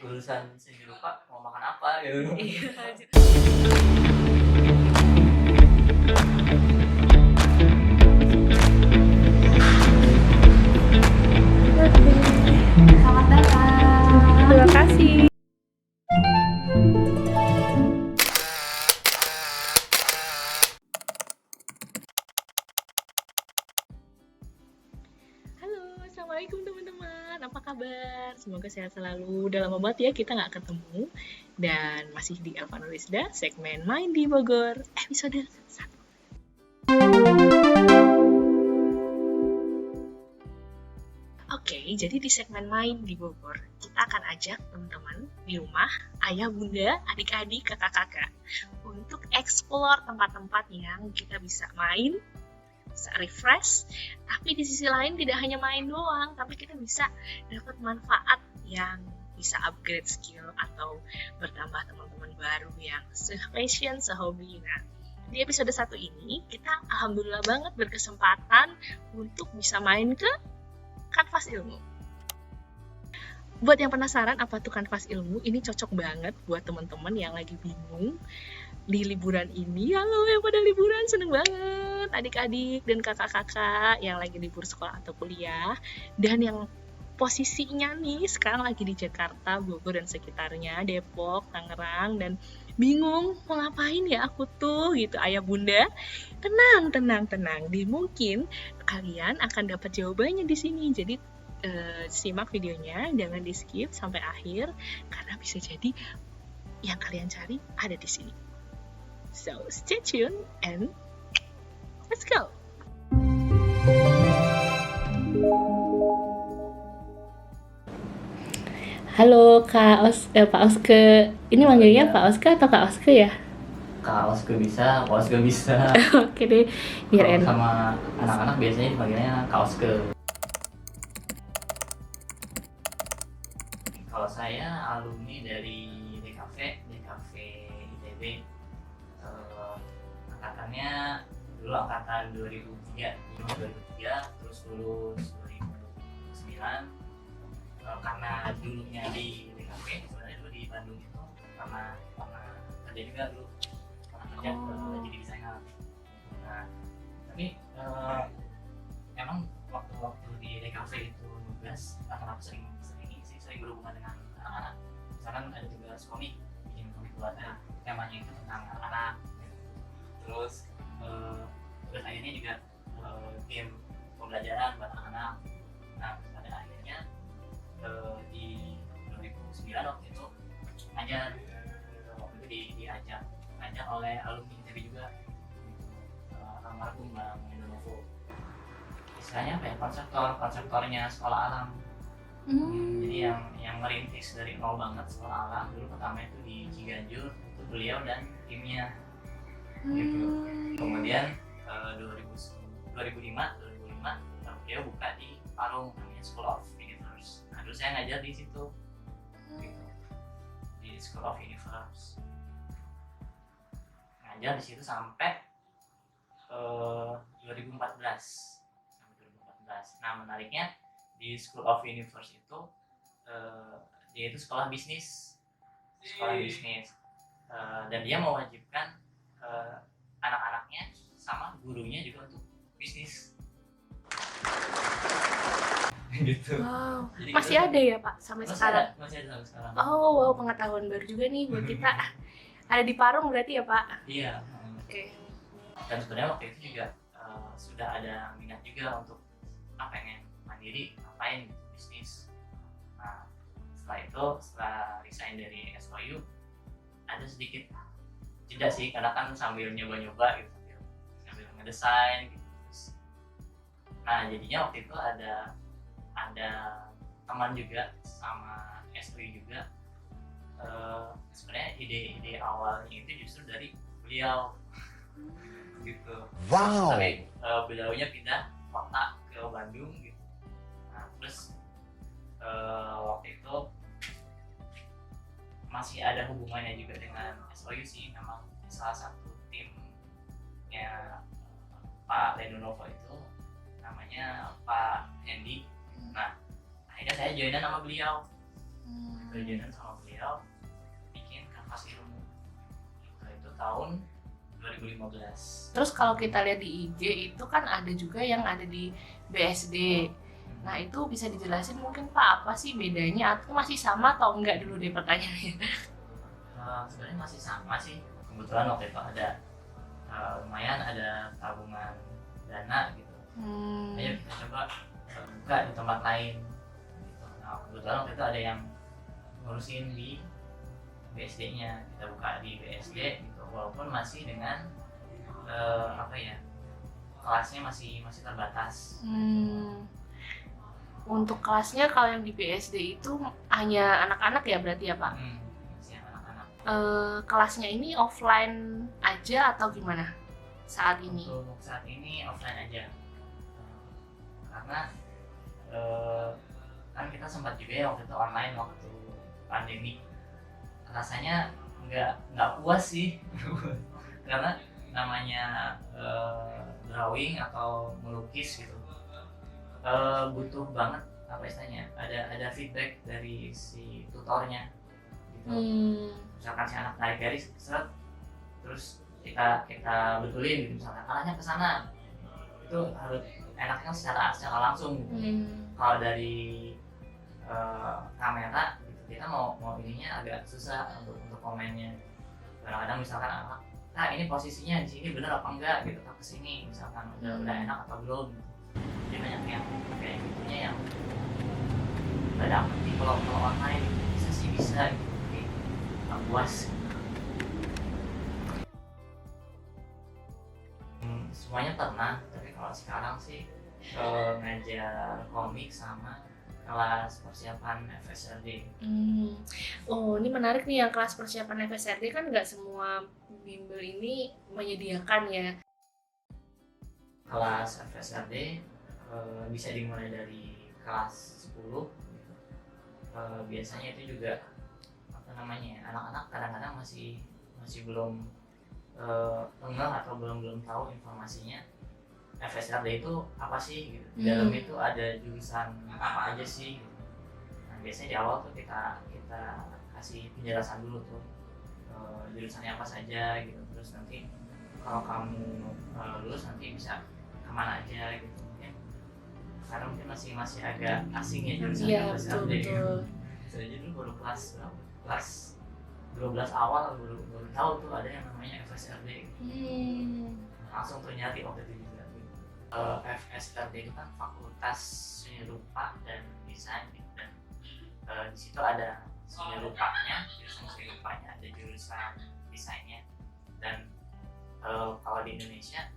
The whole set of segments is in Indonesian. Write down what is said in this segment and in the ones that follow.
urusan sendiri lupa mau makan apa gitu. Iya. Selamat datang. Terima kasih. Halo, assalamualaikum teman-teman. Apa kabar? Semoga sehat selalu. Udah lama banget ya kita nggak ketemu. Dan masih di Elva Nulisda, segmen Main di Bogor, episode 1. Oke, jadi di segmen Main di Bogor, kita akan ajak teman-teman di rumah, ayah, bunda, adik-adik, kakak-kakak, untuk explore tempat-tempat yang kita bisa main, bisa refresh, tapi di sisi lain tidak hanya main doang, tapi kita bisa dapat manfaat yang bisa upgrade skill atau bertambah teman-teman baru yang se-passion, se-hobi. Nah, di episode 1 ini, kita alhamdulillah banget berkesempatan untuk bisa main ke Kanvas Ilmu. Buat yang penasaran apa tuh Kanvas Ilmu, ini cocok banget buat teman-teman yang lagi bingung di liburan ini. Halo yang pada liburan, seneng banget adik-adik dan kakak-kakak yang lagi libur sekolah atau kuliah, dan yang posisinya nih sekarang lagi di Jakarta, Bogor dan sekitarnya, Depok, Tangerang, dan bingung mau ngapain ya aku tuh gitu. Ayah bunda, tenang. Mungkin kalian akan dapat jawabannya di sini. Jadi simak videonya, jangan di skip sampai akhir karena bisa jadi yang kalian cari ada di sini. So stay tuned and let's go. Halo Pak Oske. Ini manggilnya Pak Oske atau Kak Oske ya? Kaos gue bisa, kaos gue bisa. Oke deh, biar Kalau enak. sama anak-anak biasanya dipanggilnya kaos ke. Kalau saya alumni dari DKV ITB. Angkatannya dulu angkatan 2003, terus lulus 2009. Karena dulunya di DKV, sebenarnya dulu di Bandung itu karena kerja juga dulu, karena kerja jadi desainer. Nah, tapi emang waktu di DKV itu nugas, kenapa sering berhubungan dengan anak-anak. Misalkan ada tugas komik, bikin komik buat temanya itu tentang anak-anak. Terus tugas akhirnya juga tim pembelajaran buat anak-anak. Nah, pada akhirnya di 2009 waktu itu ngajar, waktu itu diajak oleh alumni ITB juga, almarhum Bang Indonovo. Istilahnya apa ya, konseptornya sekolah alam. Jadi yang merintis dari nol banget sekolah alam dulu, pertama itu di Ciganjur, itu beliau dan timnya gitu. Kemudian 2005 beliau buka di Parung, namanya School of Universe. Nah, dulu saya ngajar di situ gitu, di School of Universe. Ngajar di situ sampai 2014. Nah, menariknya di School of Universe itu dia itu sekolah bisnis, dan dia mewajibkan anak-anaknya sama gurunya juga untuk bisnis gitu. Wow, Jadi masih ada ya Pak sampai sekarang? Masih ada sampai sekarang. Oh wow, pengetahuan baru juga nih buat kita. Ada di Parung berarti ya Pak? Iya. Oke. Dan sebenarnya waktu itu juga sudah ada minat juga untuk pengen mandiri, ngapain gitu, bisnis. Nah, setelah resign dari SOU, ada sedikit jeda sih, karena kan sambil nyoba-nyoba gitu, sambil ngedesain gitu. Nah, jadinya waktu itu ada teman juga sama SOU juga. Sebenarnya ide awalnya itu justru dari beliau gitu. Wow. Tapi beliaunya pindah kota ke Bandung gitu. Nah, terus waktu itu masih ada hubungannya juga dengan SOU sih, memang salah satu timnya Pak Ledonovo itu namanya Pak Hendy. Nah, akhirnya saya joinan sama beliau. kejajan sama beliau bikin kanvas ilmu. Nah, itu tahun 2015. Terus kalau kita lihat di IG itu kan ada juga yang ada di BSD. Nah itu bisa dijelasin mungkin Pak apa sih bedanya atau masih sama atau enggak dulu deh pertanyaannya? Sebenarnya masih sama sih. Kebetulan waktu itu ada lumayan ada tabungan dana gitu. Ayo kita coba buka di tempat lain. Gitu. Nah kebetulan waktu itu ada yang ngurusin di BSD-nya, kita buka di BSD gitu. Walaupun masih dengan kelasnya masih terbatas. Untuk kelasnya kalau yang di BSD itu hanya anak-anak ya berarti ya Pak? Masih anak-anak. Kelasnya ini offline aja atau gimana saat ini? Untuk saat ini offline aja. Karena kan kita sempat juga ya waktu itu online waktu pandemi. Rasanya nggak puas sih. Karena namanya drawing atau melukis gitu butuh banget apa istilahnya ada feedback dari si tutornya gitu. Misalkan si anak narik garis seret, terus kita betulin gitu, misalkan arahnya ke sana, itu harus enaknya secara langsung gitu. Kalau dari kamera gitu, kita mau ininya agak susah untuk komennya. Kadang-kadang misalkan anak, nah ini posisinya di sini benar apa enggak gitu, tak kesini misalkan udah enak atau belum gitu. Jadi banyak yang kayak gitunya yang nggak dapet nih kalau online bisa gitu, tapi nggak puas. Semuanya pernah, tapi kalau sekarang sih ngajar komik sama kelas persiapan FSRD. Oh ini menarik nih yang kelas persiapan FSRD kan nggak semua bimbel ini menyediakan ya. Kelas FSRD bisa dimulai dari kelas 10 gitu. Biasanya itu juga anak-anak kadang-kadang masih belum enggak atau belum tahu informasinya FSRD itu apa sih gitu. Di dalam itu ada jurusan apa aja sih gitu. Nah, biasanya di awal tuh kita kasih penjelasan dulu tuh jurusannya apa saja gitu. Terus nanti kalau kamu lulus nanti bisa kemana aja gitu. Mungkin karena mungkin masih agak asing ya jurusan FSRD gitu. Saya dulu baru kelas 12 awal baru tahu tuh ada yang namanya FSRD gitu. Langsung tuh nyari waktu itu juga gitu. FSRD itu kan Fakultas Seni Rupa dan Desain gitu. Dan di situ ada seni rupanya, jurusan seni rupanya, ada jurusan desainnya. Dan kalau di Indonesia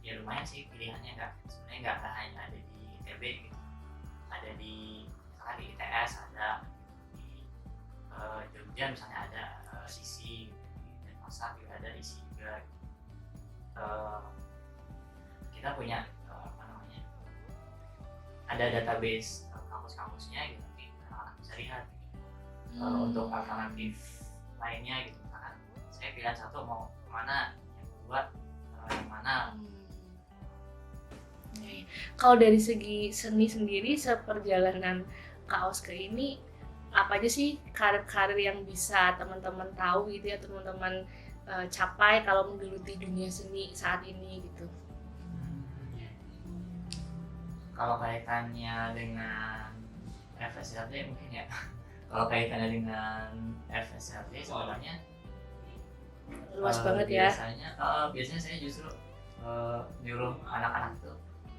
ya lumayan sih pilihannya, sebenarnya nggak hanya ada di ITB gitu, ada di misalkan di ITS, ada di Jogja misalnya ada SISI gitu, di Denpasar juga ada ISI juga gitu. Kita punya ada database kampus-kampusnya gitu, nanti anak-anak bisa lihat gitu. Untuk alternatif lainnya gitu, misalkan saya pilihan satu mau kemana, yang kedua yang mana. Kalau dari segi seni sendiri, seperjalanan Kak Oske ini apa aja sih karir-karir yang bisa teman-teman tahu gitu ya, teman-teman capai kalau menggeluti dunia seni saat ini gitu? Kalau kaitannya dengan FSRD mungkin ya. Kalau kaitannya dengan FSRD sebenarnya luas banget ya. Biasanya saya justru nyuruh anak-anak itu,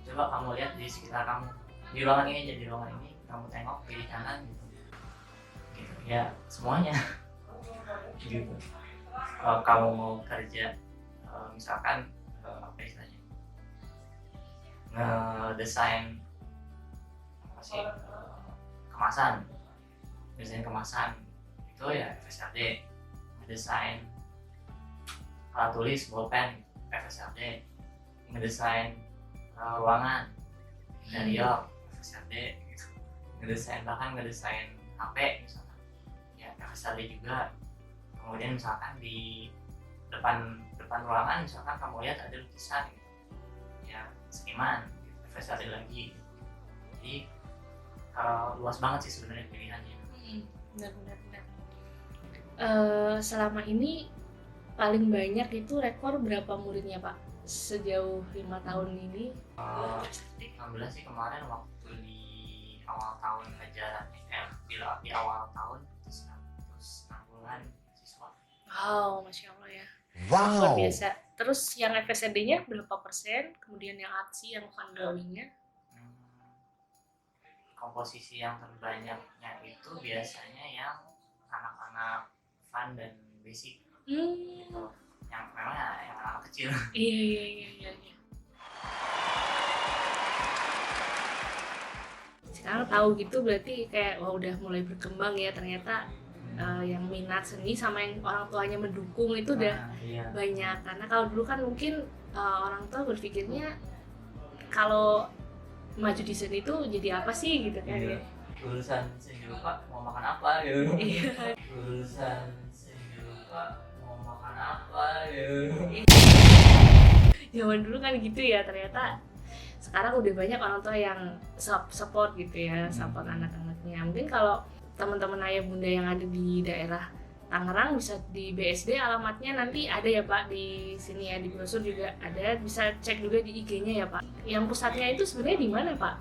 coba kamu lihat di sekitar kamu, di ruangan ini aja, di ruangan ini kamu tengok kiri kanan gitu ya, semuanya gitu. Kalau kamu mau kerja misalkan apa istilahnya, ngedesain apa sih, kemasan, desain kemasan itu ya FSRD. Ngedesain alat tulis, bolpen, FSRD. Ngedesain ruangan, interior, FSRD gitu. Bahkan ngedesain HP misalkan ya FSRD juga. Kemudian misalkan di depan ruangan misalkan kamu lihat ada lukisan gitu, ya seniman gitu, FSRD lagi gitu. Jadi luas banget sih sebenarnya pilihannya. Benar. Selama ini paling banyak itu rekor berapa muridnya Pak sejauh 5 tahun ini? Alhamdulillah sih kemarin waktu di awal tahun ajaran di awal tahun itu 160-an siswa. Wow, Masya Allah ya. Luar biasa. Terus yang FSD-nya berapa persen? Kemudian yang ATSI, yang fun drawing-nya? Komposisi yang terbanyaknya itu biasanya yang anak-anak fun dan basic gitu. Yang memang yang anak kecil. Iya. Sekarang tahu gitu berarti kayak wah udah mulai berkembang ya ternyata. Yang minat seni sama yang orang tuanya mendukung itu udah Iya. banyak. Karena kalau dulu kan mungkin orang tua berpikirnya kalau maju di seni itu jadi apa sih gitu kan ya. Lulusan seni rupa mau makan apa gitu. Iya. Lulusan seni rupa mau makan apa gitu. Zaman dulu kan gitu ya, ternyata sekarang udah banyak orang tua yang support gitu ya, support anak-anaknya. Mungkin kalau teman-teman ayah bunda yang ada di daerah Tangerang bisa di BSD alamatnya nanti ada ya Pak, di sini ya, di brosur juga ada, bisa cek juga di IG-nya ya Pak. Yang pusatnya itu sebenarnya di mana Pak?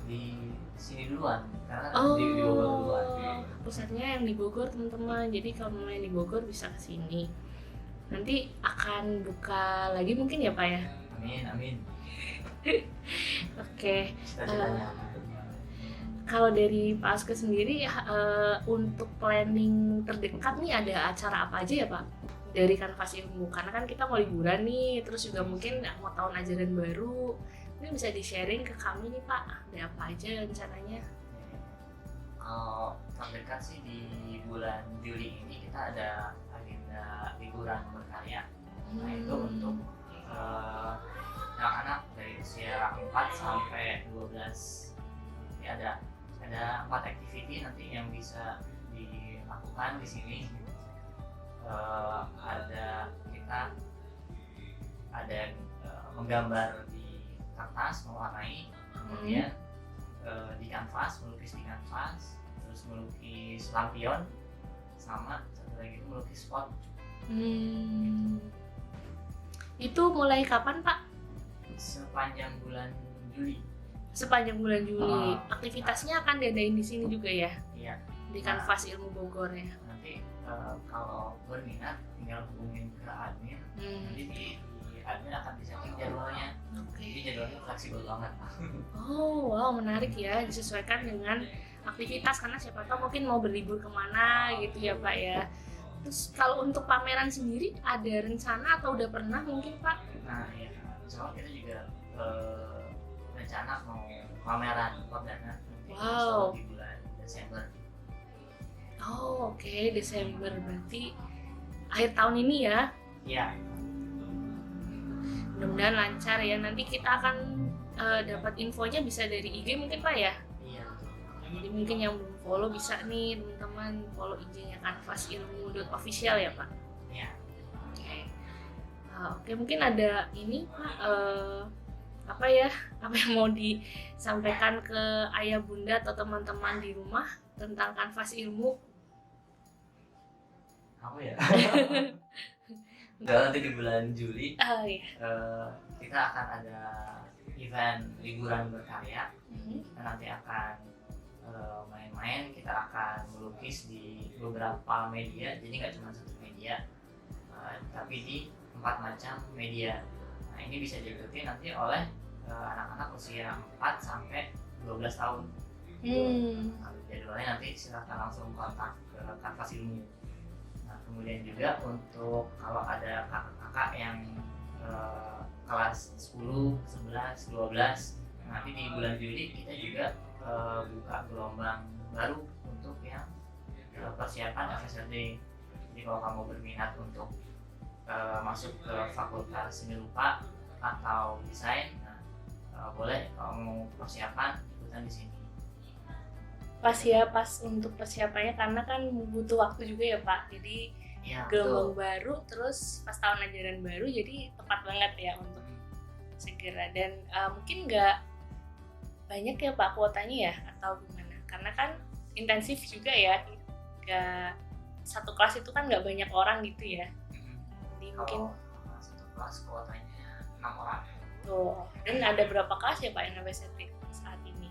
Di sini duluan karena Oh, di Bogor duluan. pusatnya yang di Bogor teman-teman. Jadi kalau mau yang di Bogor bisa ke sini. Nanti akan buka lagi mungkin ya Pak ya. Amin. Oke. Cita-citanya. Kalau dari Pak Aske sendiri untuk planning terdekat nih ada acara apa aja ya Pak? Dari Kanvas Ilmu, karena kan kita mau liburan nih, terus juga mungkin mau tahun ajaran baru. Mungkin bisa di-sharing ke kami nih Pak, ada apa aja rencananya? Kalau terdekat sih di bulan Juli ini kita ada agenda liburan berkarya. Nah itu untuk anak-anak dari usia 4 sampai 12. Jadi ada 4 activity nanti yang bisa dilakukan di sini. Ada menggambar di kertas, mewarnai, kemudian di kanvas, melukis di kanvas, terus melukis lampion, sama satu lagi itu melukis pot. Itu mulai kapan Pak? Sepanjang bulan Juli. Sepanjang bulan Juli. Aktivitasnya akan diadain di sini juga ya? Iya. Di Kanvas Ilmu Bogor ya. Nanti kalau berminat tinggal hubungin ke admin. Nanti di admin akan disetting jadwalnya. Jadi jadwalnya fleksibel banget. Oh wow, menarik ya, disesuaikan dengan aktivitas karena siapa tahu mungkin mau berlibur kemana gitu ya Pak ya. Terus kalau untuk pameran sendiri ada rencana atau udah pernah mungkin Pak? Nah ya, soalnya kita juga rencana mau pameran perdana nanti di bulan Desember. Oh oke, Desember berarti akhir tahun ini ya? Iya. Mudah-mudahan lancar ya. Nanti kita akan dapat infonya bisa dari IG mungkin Pak ya? Iya. Jadi mungkin yang belum follow bisa nih teman-teman follow IG-nya kanvasilmu.official ya Pak? Iya. Oke, mungkin ada ini Pak, apa yang mau disampaikan ke ayah bunda atau teman-teman di rumah tentang Kanvas Ilmu? Apa ya? Nanti di bulan Juli kita akan ada event liburan berkarya. Kita nanti akan main-main, kita akan melukis di beberapa media, jadi nggak cuma satu media, tapi di 4 macam media. Nah ini bisa diikuti nanti oleh anak-anak usia 4 sampai 12 tahun. Jadwalnya nanti silahkan langsung kontak ke Kanvas Ilmu. Nah kemudian juga untuk kalau ada kakak-kakak yang kelas 10, 11, 12, nanti di bulan Juli kita juga buka gelombang baru untuk yang persiapan FSLD. Jadi kalau kamu berminat untuk masuk ke Fakultas Seni Rupa atau Desain, boleh kalau mau persiapan ikutan di sini. Pas untuk persiapannya karena kan butuh waktu juga ya Pak. Jadi Ya, gelombang baru terus pas tahun ajaran baru, jadi tepat banget ya untuk segera. Dan mungkin nggak banyak ya Pak kuotanya ya atau gimana? Karena kan intensif juga ya ketika satu kelas itu kan nggak banyak orang gitu ya, jadi mungkin Kalau satu kelas kuotanya 6 orang. tuh. Dan ada berapa kelas ya Pak yang FSRT saat ini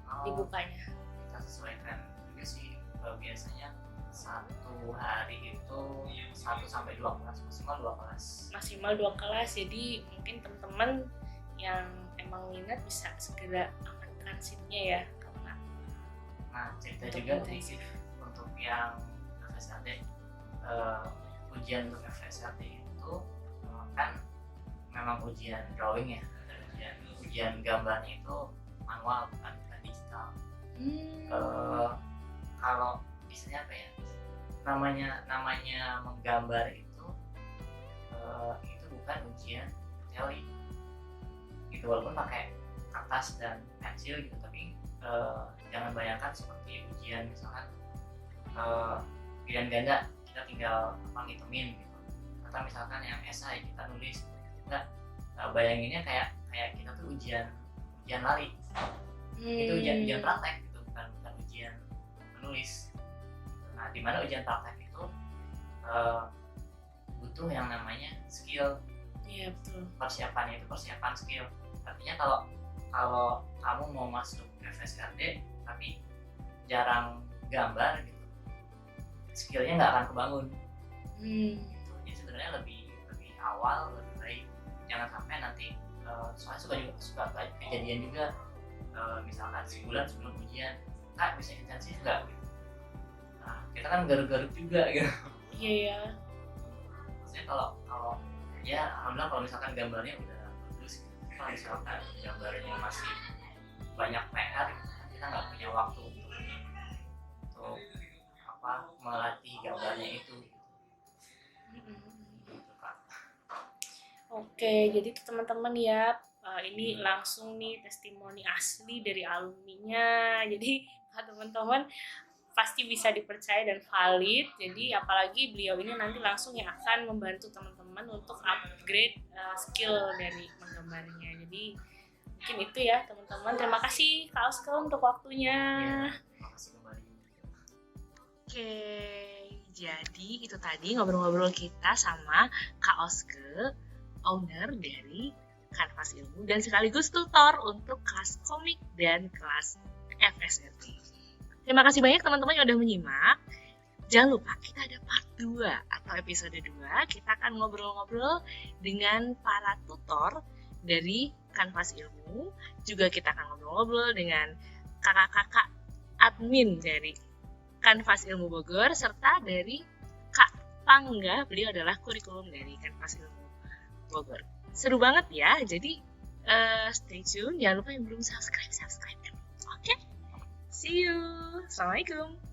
Kalau dibukanya? kita sesuaikan juga sih, biasanya satu hari itu 1 sampai 2 kelas, maksimal 2 kelas. Maksimal 2 kelas, jadi mungkin teman-teman yang emang minat bisa segera amankan seatnya ya, karena Nah, cerita Untuk juga intensif. untuk yang FSRT, ujian untuk FSRT itu kan memang ujian drawing ya, ujian gambarnya itu manual bukan digital. Kalau istilahnya apa ya, namanya menggambar itu bukan ujian teori gitu, walaupun pakai kertas dan pensil gitu, tapi jangan bayangkan seperti ujian misalkan pilihan ganda kita tinggal ngitumin gitu, atau misalkan yang esai kita nulis. Enggak, bayanginnya kayak kita tuh ujian lari. Itu ujian praktek gitu, bukan ujian menulis. Nah, di mana ujian praktek itu butuh yang namanya skill. Iya betul. Persiapannya itu persiapan skill. Artinya kalau kamu mau masuk FSRD tapi jarang gambar gitu, skillnya nggak akan kebangun. Gitu. Jadi sebenarnya lebih awal lebih baik. Jangan sampai nanti soalnya suka kejadian juga, misalkan sebulan sebelum ujian, Kak bisa intensif nggak? Gitu. Nah, kita kan garuk-garuk juga gitu. Iya ya. Maksudnya kalau ya alhamdulillah kalau misalkan gambarnya udah bagus gitu. Kalau misalkan gambarnya masih banyak PR gitu, kita nggak punya waktu untuk melatih gambarnya itu gitu, Kak. Oke, jadi teman-teman ya, ini langsung nih testimoni asli dari alumninya. Jadi teman-teman pasti bisa dipercaya dan valid. Jadi apalagi beliau ini nanti langsung yang akan membantu teman-teman untuk upgrade skill dari menggambarnya. Jadi mungkin itu ya teman-teman. Terima kasih Kak Oske untuk waktunya. Terima kasih kembali. Oke, jadi itu tadi ngobrol-ngobrol kita sama Kak Oske, owner dari Kanvas Ilmu dan sekaligus tutor untuk kelas komik dan kelas FSRT. Terima kasih banyak teman-teman yang udah menyimak. Jangan lupa kita ada part 2 atau episode 2. Kita akan ngobrol-ngobrol dengan para tutor dari Kanvas Ilmu. Juga kita akan ngobrol-ngobrol dengan kakak-kakak admin dari Kanvas Ilmu Bogor serta dari Kak Pangga. Beliau adalah kurikulum dari Kanvas Ilmu Bogor. Seru banget ya. Jadi stay tune. Jangan lupa yang belum subscribe. Oke? See you. Assalamualaikum.